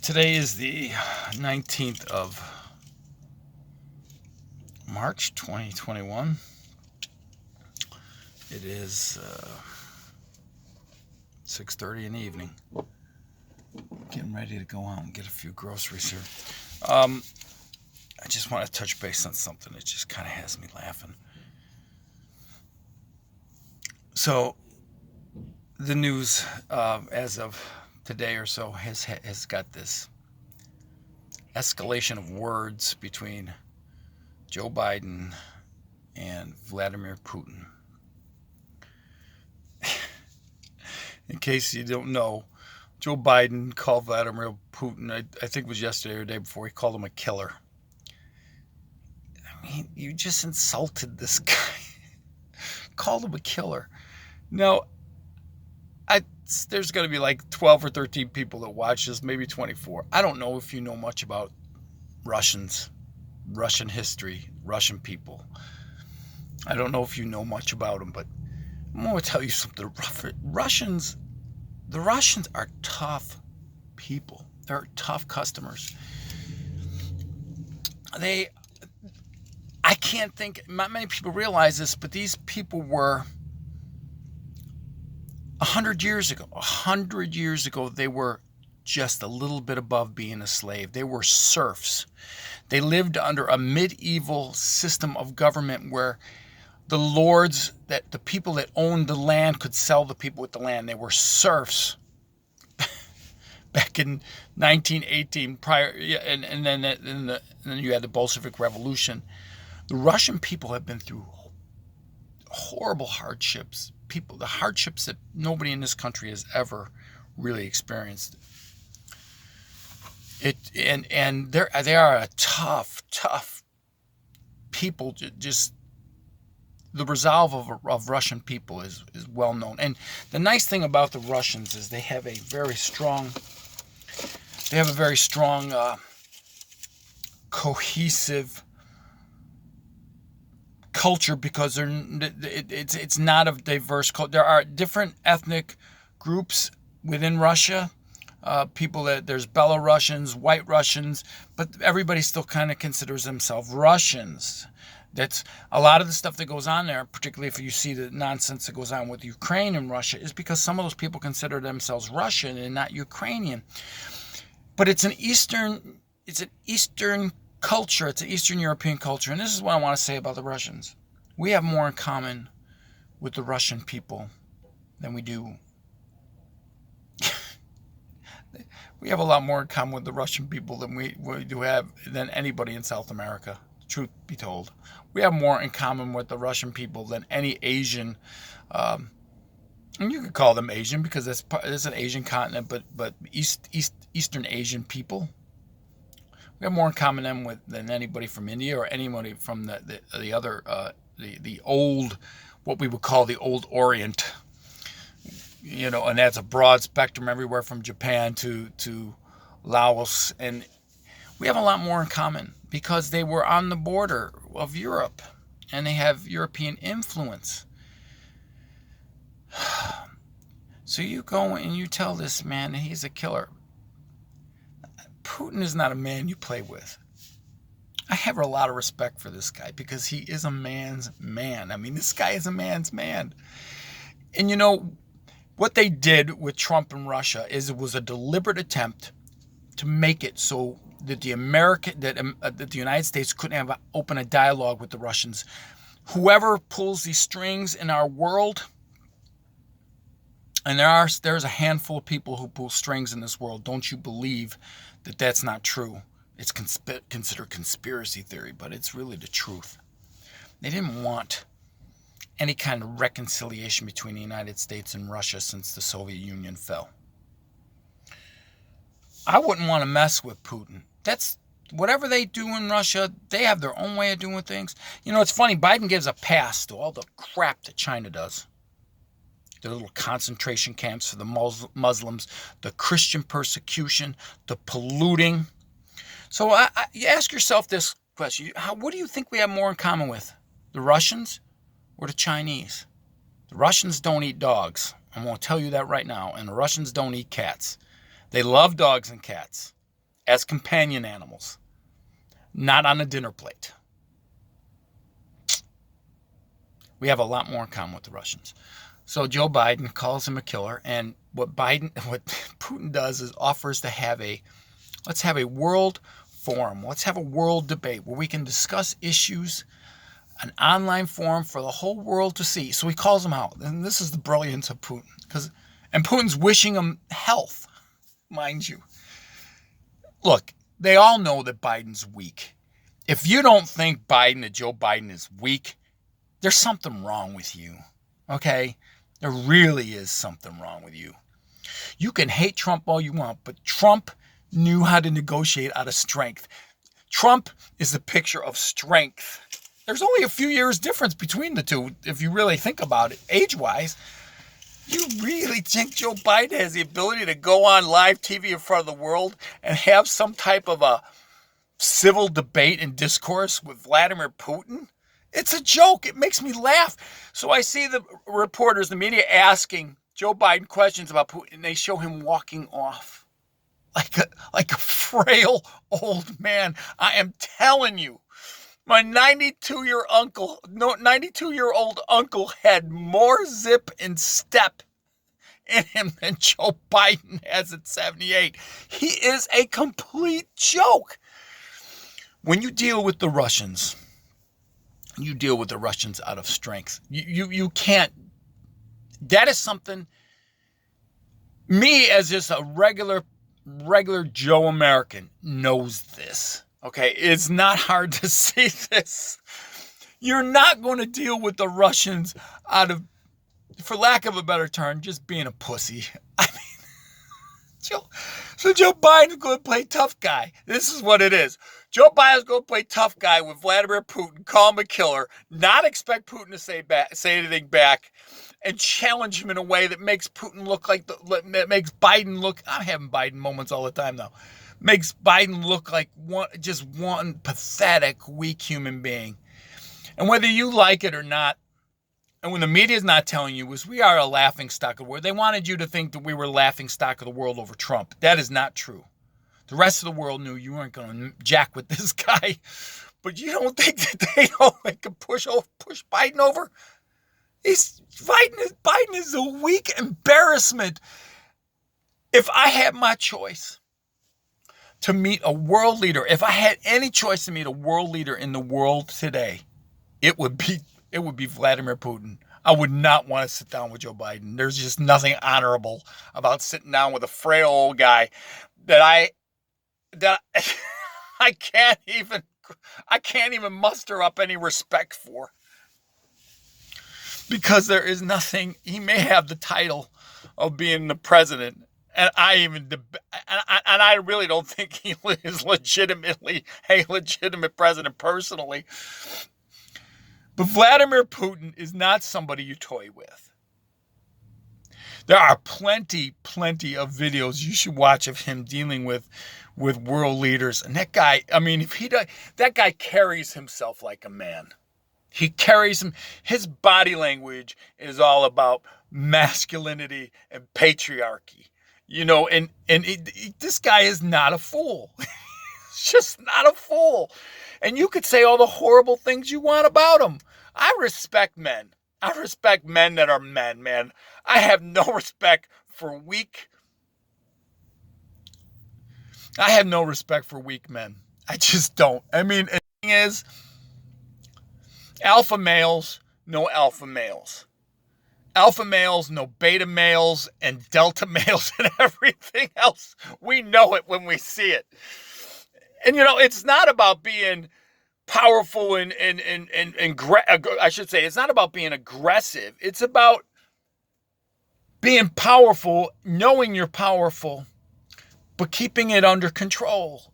Today is the 19th of March, 2021. It is 6:30 in the evening. Getting ready to go out and get a few groceries here. I just want to touch base on something that just kind of has me laughing. So, the news as of today or so has got this escalation of words between Joe Biden and Vladimir Putin. In case you don't know, Joe Biden called Vladimir Putin, I think it was yesterday or the day before, he called him a killer. I mean, you just insulted this guy. Called him a killer. Now, there's going to be like 12 or 13 people that watch this, maybe 24. I don't know if you know much about Russians, Russian history, Russian people. I don't know if you know much about them, but I'm going to tell you something. The Russians are tough people. They're tough customers. I can't think, not many people realize this, but these people were 100 years ago, they were just a little bit above being a slave. They were serfs. They lived under a medieval system of government where the lords, that the people that owned the land, could sell the people with the land. They were serfs back in 1918. And then you had the Bolshevik Revolution. The Russian people have been through horrible hardships. The hardships that nobody in this country has ever really experienced. And they are a tough people. Just the resolve of Russian people is well known. And the nice thing about the Russians is they have a very strong cohesive culture, because it's not a diverse culture. There are different ethnic groups within Russia. There's Belarusians, White Russians, but everybody still kind of considers themselves Russians. That's a lot of the stuff that goes on there, particularly if you see the nonsense that goes on with Ukraine and Russia, is because some of those people consider themselves Russian and not Ukrainian. But it's an Eastern culture. It's an Eastern European culture. And this is what I want to say about the Russians. We have more in common with the Russian people than we do. We have a lot more in common with the Russian people than we do have than anybody in South America, truth be told. We have more in common with the Russian people than any Asian, and you could call them Asian because it's an Asian continent, but Eastern Asian people. We have more in common than anybody from India or anybody from the other the old, what we would call the old Orient. And that's a broad spectrum everywhere from Japan to Laos, and we have a lot more in common because they were on the border of Europe and they have European influence. So you go and you tell this man that he's a killer. Putin is not a man you play with. I have a lot of respect for this guy because he is a man's man. I mean, this guy is a man's man. And what they did with Trump and Russia is it was a deliberate attempt to make it so that the United States couldn't open a dialogue with the Russians. Whoever pulls these strings in our world, and there's a handful of people who pull strings in this world. Don't you believe that that's not true? It's considered conspiracy theory, but it's really the truth. They didn't want any kind of reconciliation between the United States and Russia since the Soviet Union fell. I wouldn't want to mess with Putin. That's whatever they do in Russia, they have their own way of doing things. It's funny, Biden gives a pass to all the crap that China does. The little concentration camps for the Muslims, the Christian persecution, the polluting. So you ask yourself this question. What do you think we have more in common with? The Russians or the Chinese? The Russians don't eat dogs. I'm going to tell you that right now. And the Russians don't eat cats. They love dogs and cats. as companion animals, not on a dinner plate. We have a lot more in common with the Russians. So Joe Biden calls him a killer, and what Putin does is offers to have let's have a world forum, let's have a world debate where we can discuss issues, an online forum for the whole world to see. So he calls him out, and this is the brilliance of Putin, and Putin's wishing him health, mind you. Look, they all know that Biden's weak. If you don't think that Joe Biden is weak, there's something wrong with you, okay? There really is something wrong with you. You can hate Trump all you want, but Trump knew how to negotiate out of strength. Trump is the picture of strength. There's only a few years difference between the two, if you really think about it, age-wise. You really think Joe Biden has the ability to go on live TV in front of the world and have some type of a civil debate and discourse with Vladimir Putin? It's a joke. It makes me laugh. So I see the reporters, the media asking Joe Biden questions about Putin, and they show him walking off like a frail old man. I am telling you, my 92-year-old uncle had more zip and step in him than Joe Biden has at 78. He is a complete joke. When you deal with the Russians, you deal with the Russians out of strength. You can't. That is something. Me as just a regular Joe American knows this. Okay, it's not hard to see this. You're not going to deal with the Russians out of, for lack of a better term, just being a pussy. I mean, Joe Biden's going to play tough guy. This is what it is. Joe Biden's going to play tough guy with Vladimir Putin, call him a killer, not expect Putin to say anything back, and challenge him in a way that makes Putin look that makes Biden look. I'm having Biden moments all the time though. Makes Biden look like one pathetic, weak human being. And whether you like it or not, and when the media is not telling you, is we are a laughing stock of the world. They wanted you to think that we were laughing stock of the world over Trump. That is not true. The rest of the world knew you weren't going to jack with this guy. But you don't think that they can push Biden over? Biden is a weak embarrassment. If I had my choice to meet a world leader, if I had any choice to meet a world leader in the world today, it would be Vladimir Putin. I would not want to sit down with Joe Biden. There's just nothing honorable about sitting down with a frail old guy that I can't even muster up any respect for. Because there is nothing. He may have the title of being the president, and I really don't think he is legitimately a legitimate president personally. But Vladimir Putin is not somebody you toy with. There are plenty of videos you should watch of him dealing with world leaders, and that guy. I mean, that guy carries himself like a man. He carries him. His body language is all about masculinity and patriarchy, and this guy is not a fool. He's just not a fool. And you could say all the horrible things you want about him. I respect men. I respect men that are men, man. I have no respect for weak. I have no respect for weak men. I just don't. I mean, the thing is, alpha males, no alpha males. Alpha males, no beta males, and delta males, and everything else. We know it when we see it. And, it's not about being powerful and I should say, it's not about being aggressive. It's about being powerful, knowing you're powerful, but keeping it under control.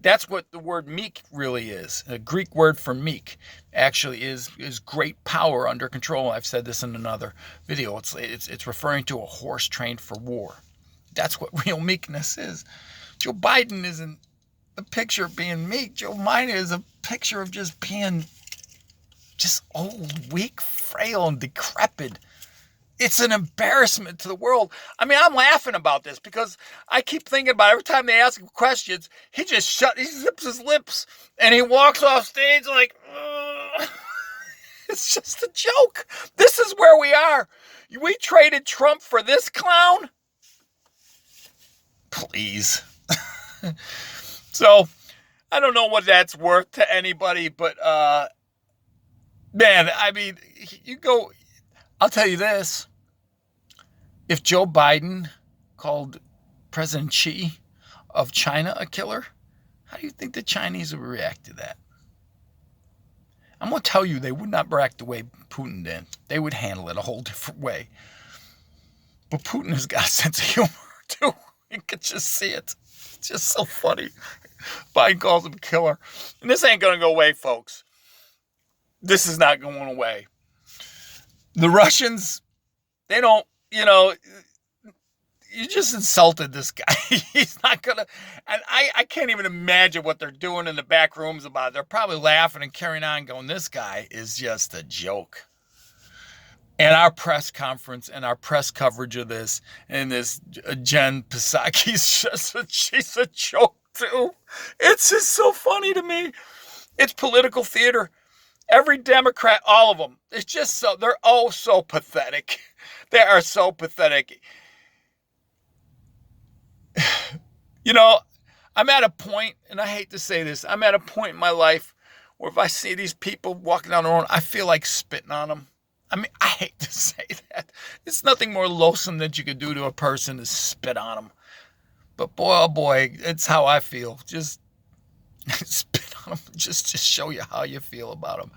That's what the word meek really is. A Greek word for meek actually is great power under control. I've said this in another video. It's referring to a horse trained for war. That's what real meekness is. Joe Biden isn't a picture of being meek. Joe Biden is a picture of just being old, weak, frail, and decrepit. It's an embarrassment to the world. I mean, I'm laughing about this because I keep thinking about every time they ask him questions, he zips his lips and he walks off stage like, ugh. It's just a joke. This is where we are. We traded Trump for this clown? Please. So, I don't know what that's worth to anybody, but, man, I mean, I'll tell you this. If Joe Biden called President Xi of China a killer, how do you think the Chinese would react to that? I'm going to tell you, they would not react the way Putin did. They would handle it a whole different way. But Putin has got a sense of humor, too. You can just see it. It's just so funny. Biden calls him a killer. And this ain't going to go away, folks. This is not going away. The Russians, they don't, you just insulted this guy. He's not going to, and I can't even imagine what they're doing in the back rooms about it. They're probably laughing and carrying on going, this guy is just a joke. And our press conference and our press coverage of this, and this Jen Psaki's she's a joke too. It's just so funny to me. It's political theater. Every Democrat, all of them, it's just they're all so pathetic. They are so pathetic. I'm at a point, and I hate to say this, I'm at a point in my life where if I see these people walking down the road, I feel like spitting on them. I mean, I hate to say that. It's nothing more loathsome that you could do to a person is spit on them. But boy, oh boy, it's how I feel. Just spit on them, just to show you how you feel about them.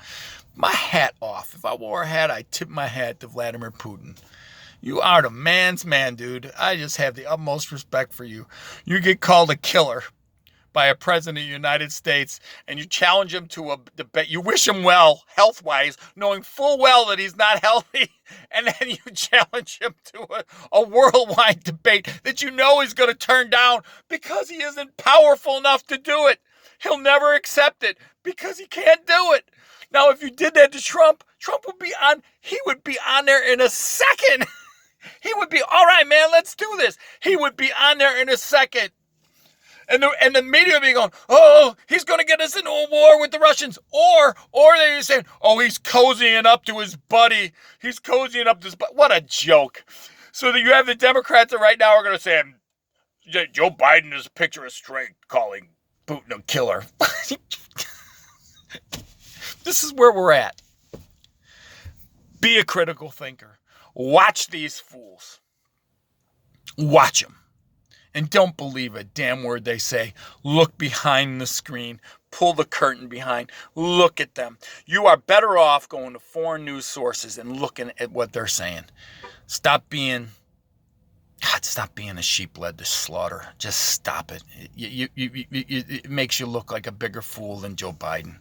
My hat off. If I wore a hat, I'd tip my hat to Vladimir Putin. You are the man's man, dude. I just have the utmost respect for you. You get called a killer by a president of the United States, and you challenge him to a debate. You wish him well, health-wise, knowing full well that he's not healthy, and then you challenge him to a worldwide debate that you know he's going to turn down because he isn't powerful enough to do it. He'll never accept it because he can't do it. Now, if you did that to Trump would be on there in a second. He would be, all right, man, let's do this. He would be on there in a second. And the media would be going, oh, he's going to get us into a war with the Russians. Or they're saying, oh, he's cozying up to his buddy. He's cozying up to his buddy. What a joke. So that you have the Democrats that right now are going to say, Joe Biden is a picture of strength, calling Putin a killer. This is where we're at. Be a critical thinker. Watch these fools. Watch them. And don't believe a damn word they say. Look behind the screen. Pull the curtain behind. Look at them. You are better off going to foreign news sources and looking at what they're saying. Stop being a sheep led to slaughter. Just stop it. It makes you look like a bigger fool than Joe Biden.